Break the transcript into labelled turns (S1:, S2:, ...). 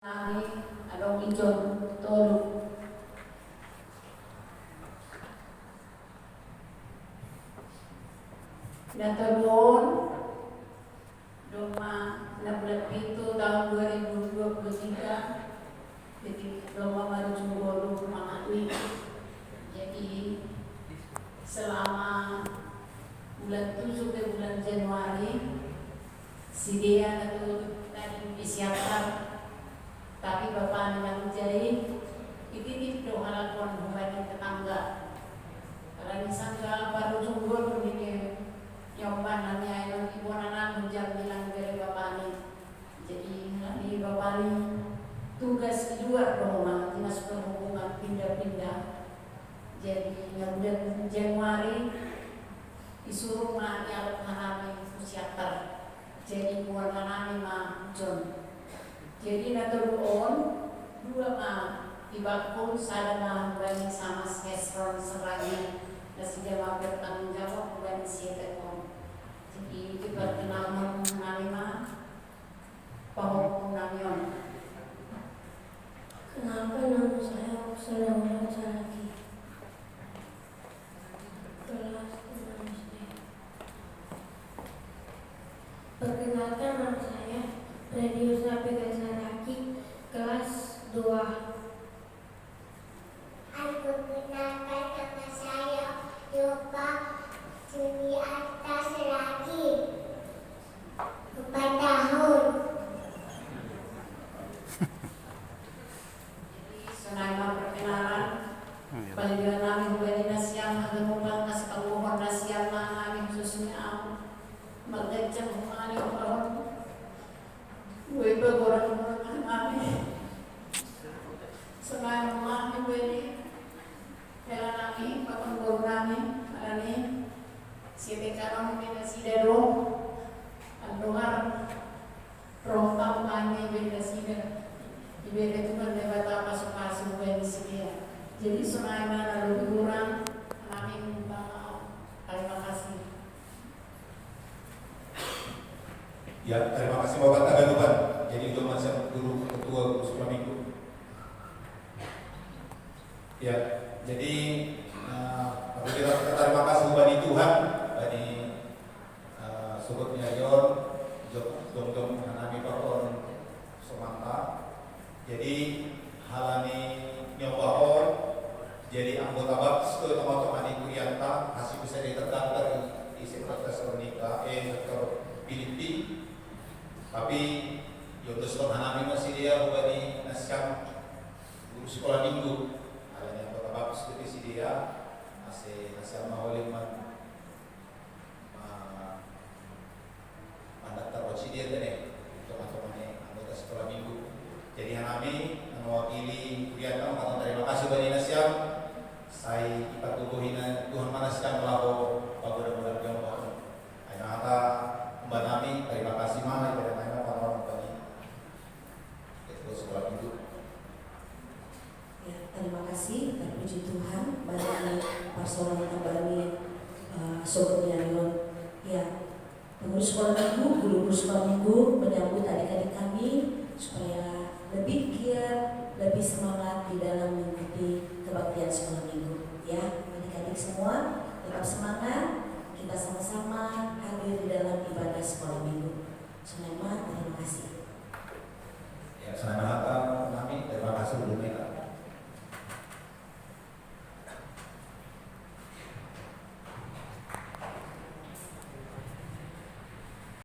S1: Nami adong ijon tolu. Datulun Doma 16 tahun 2023. Jadi Doma baru Junggolo Mangani. Jadi selama bulan 7 sampai bulan Januari si dia itu tadi disiapkan. Tapi bapak yang menjadi itu doa lakukan bagi tetangga. Kalau disangka baru Junggolo ini nyobanannya yang ibu anak menjam bilang dari bapak ini. Jadi nanti bapak ini tugas di luar rumah, dinas perhubungan pindah-pindah. Jadi yang bulan Januari disuruh mah yang mengalami usiater. Jadi buat anak mah John. Jadi naturon dua mah ibakun sadana bani sama skesron serangnya nasi jawab bertanggung jawab dan siapkan. Jadi diperkenalkan mengalima pahok namion.
S2: Kenapa nama saya Oksana lagi kelas 6 SD. Perkenalkan nama saya Radius Rapika Saraki kelas 2.
S3: Perkenalkan nama saya Yopa Juni Atas Saraki 4 tahun.
S1: Senang perkenalan panggilan kami bukan nasiam mengumpulkan kas pengumpul nasiam kami khususnya mengecek kami orang gue berorang kami senang kami gue jalan kami pakai guru kami ini siapa kalau kita sudah dong andohar rompam kami beda sudah diberi Tuhan lewat apa sepasi bukan di sini ya. Jadi semua lebih kurang kami minta maaf. Terima kasih.
S4: Ya, terima kasih Bapak Tagadupan. Jadi untuk masa guru ketua guru sekolah minggu. Ya, jadi kita terima kasih bani Tuhan, bani sobatnya Yon, jom nami pakon semanta. Jadi halani nyobahon jadi anggota BAPS ke teman-teman ibu Yanta masih bisa diterdaftar di Sekretaris Nikah sektor Filipi. Tapi yotos hanami masih dia bukan di naskah guru sekolah minggu. Ada yang anggota BAPS ke si dia masih mahulin mandata roci dia tadi teman-teman anggota sekolah minggu. Jadi kami mewakili Kuriata mengatakan terima kasih bani Nasyam. Saya ipatubuhin Tuhan Manaskan melakukan bagus dan mudah jauh bangun. Ayo kata mbak nami terima kasih mana kepada mana para bani ketua sekolah minggu.
S5: Ya, terima kasih terpuji Tuhan bagi pastoral bani sobatnya Yon. Ya, pengurus sekolah minggu, guru sekolah minggu menyambut adik-adik kami supaya lebih giat, lebih semangat di dalam mengikuti kebaktian sekolah minggu. Ya, adik-adik semua tetap semangat. Kita sama-sama hadir di dalam ibadah sekolah minggu. Terima kasih.
S4: Ya, saya